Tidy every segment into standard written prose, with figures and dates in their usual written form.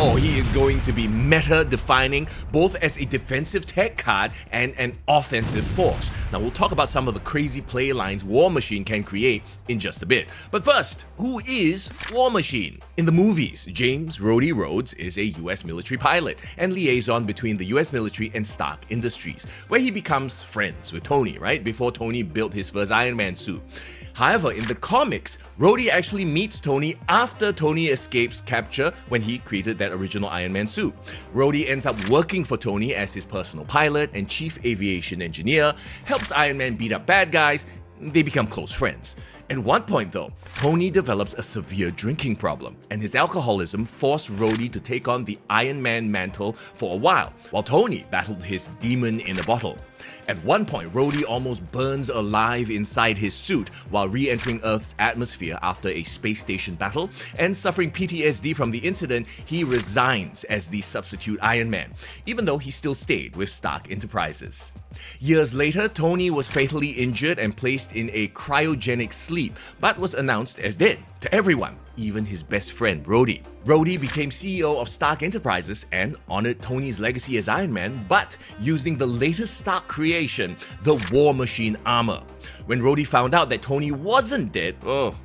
Oh, he is going to be meta-defining both as a defensive tech card and an offensive force. Now, we'll talk about some of the crazy play lines War Machine can create in just a bit. But first, who is War Machine? In the movies, James Rhodey Rhodes is a US military pilot and liaison between the US military and Stark Industries, where he becomes friends with Tony, right? Before Tony built his first Iron Man suit. However, in the comics, Rhodey actually meets Tony after Tony escapes capture when he created that original Iron Man suit. Rhodey ends up working for Tony as his personal pilot and chief aviation engineer, helps Iron Man beat up bad guys. They become close friends. At one point though, Tony develops a severe drinking problem, and his alcoholism forced Rhodey to take on the Iron Man mantle for a while Tony battled his demon in a bottle. At one point, Rhodey almost burns alive inside his suit while re-entering Earth's atmosphere after a space station battle, and suffering PTSD from the incident, he resigns as the substitute Iron Man, even though he still stayed with Stark Enterprises. Years later, Tony was fatally injured and placed in a cryogenic sleep, but was announced as dead to everyone, even his best friend Rhodey. Rhodey became CEO of Stark Enterprises and honored Tony's legacy as Iron Man, but using the latest Stark creation, the War Machine armor. When Rhodey found out that Tony wasn't dead,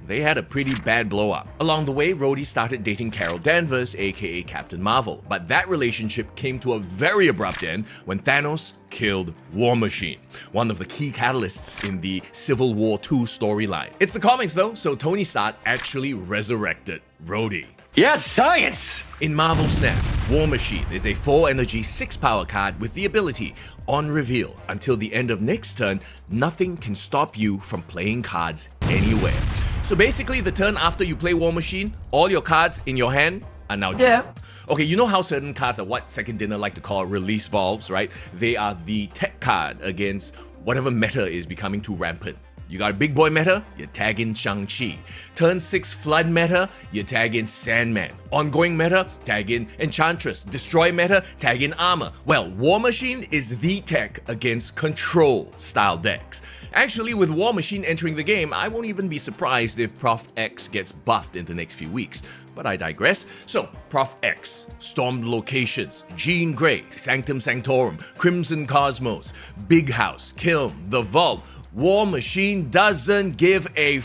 they had a pretty bad blow-up. Along the way, Rhodey started dating Carol Danvers, aka Captain Marvel, but that relationship came to a very abrupt end when Thanos killed War Machine, one of the key catalysts in the Civil War II storyline. It's the comics though, so Tony Stark actually resurrected Rhodey. Yes, science! In Marvel Snap, War Machine is a 4-energy 6-power card with the ability, on reveal, until the end of next turn, nothing can stop you from playing cards anywhere. So basically, the turn after you play War Machine, all your cards in your hand are now jammed. Okay, you know how certain cards are what Second Dinner like to call release valves, right? They are the tech card against whatever meta is becoming too rampant. You got a big boy meta, you tag in Shang-Chi. Turn 6 flood meta, you tag in Sandman. Ongoing meta, tag in Enchantress. Destroy meta, tag in Armor. Well, War Machine is the tech against control style decks. Actually, with War Machine entering the game, I won't even be surprised if Prof X gets buffed in the next few weeks. But I digress. So, Prof X, Stormed Locations, Jean Grey, Sanctum Sanctorum, Crimson Cosmos, Big House, Kiln, The Vault. War Machine doesn't give a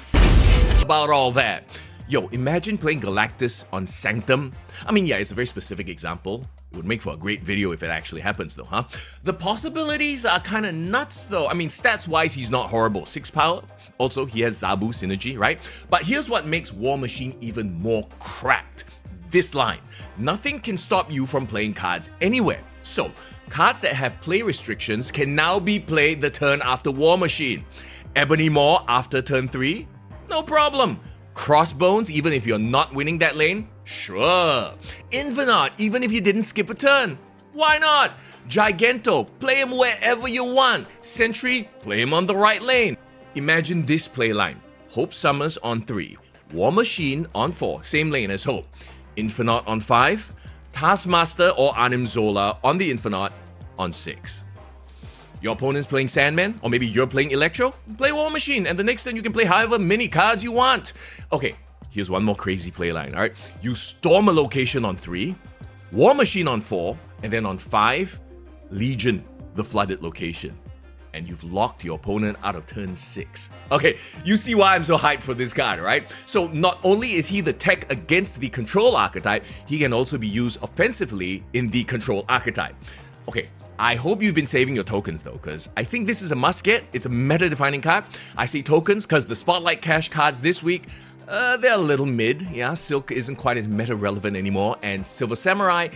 about all that. Yo, imagine playing Galactus on Sanctum. I mean, yeah, it's a very specific example. It would make for a great video if it actually happens though, huh? The possibilities are kinda nuts though. I mean, stats-wise, he's not horrible. 6 power. Also, he has Zabu synergy, right? But here's what makes War Machine even more cracked. This line. Nothing can stop you from playing cards anywhere. So, cards that have play restrictions can now be played the turn after War Machine. Ebony Maw after turn 3? No problem. Crossbones, even if you're not winning that lane? Sure. Infinite, even if you didn't skip a turn? Why not? Giganto, play him wherever you want. Sentry, play him on the right lane. Imagine this playline. Hope Summers on 3. War Machine on 4, same lane as Hope. Infinite on 5. Taskmaster or Arnim Zola on the Infinite on 6. Your opponent's playing Sandman, or maybe you're playing Electro? Play War Machine, and the next turn you can play however many cards you want. Okay, here's one more crazy playline, alright? You storm a location on 3, War Machine on 4, and then on 5, Legion, the flooded location. And you've locked your opponent out of turn 6. Okay, you see why I'm so hyped for this card, right? So not only is he the tech against the control archetype, he can also be used offensively in the control archetype. Okay, I hope you've been saving your tokens though, because I think this is a must get. It's a meta-defining card. I say tokens because the Spotlight Cash cards this week, they're a little mid. Yeah, Silk isn't quite as meta-relevant anymore, and Silver Samurai,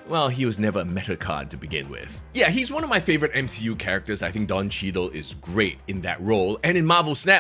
well, he was never a meta card to begin with. Yeah, he's one of my favorite MCU characters. I think Don Cheadle is great in that role, and in Marvel Snap,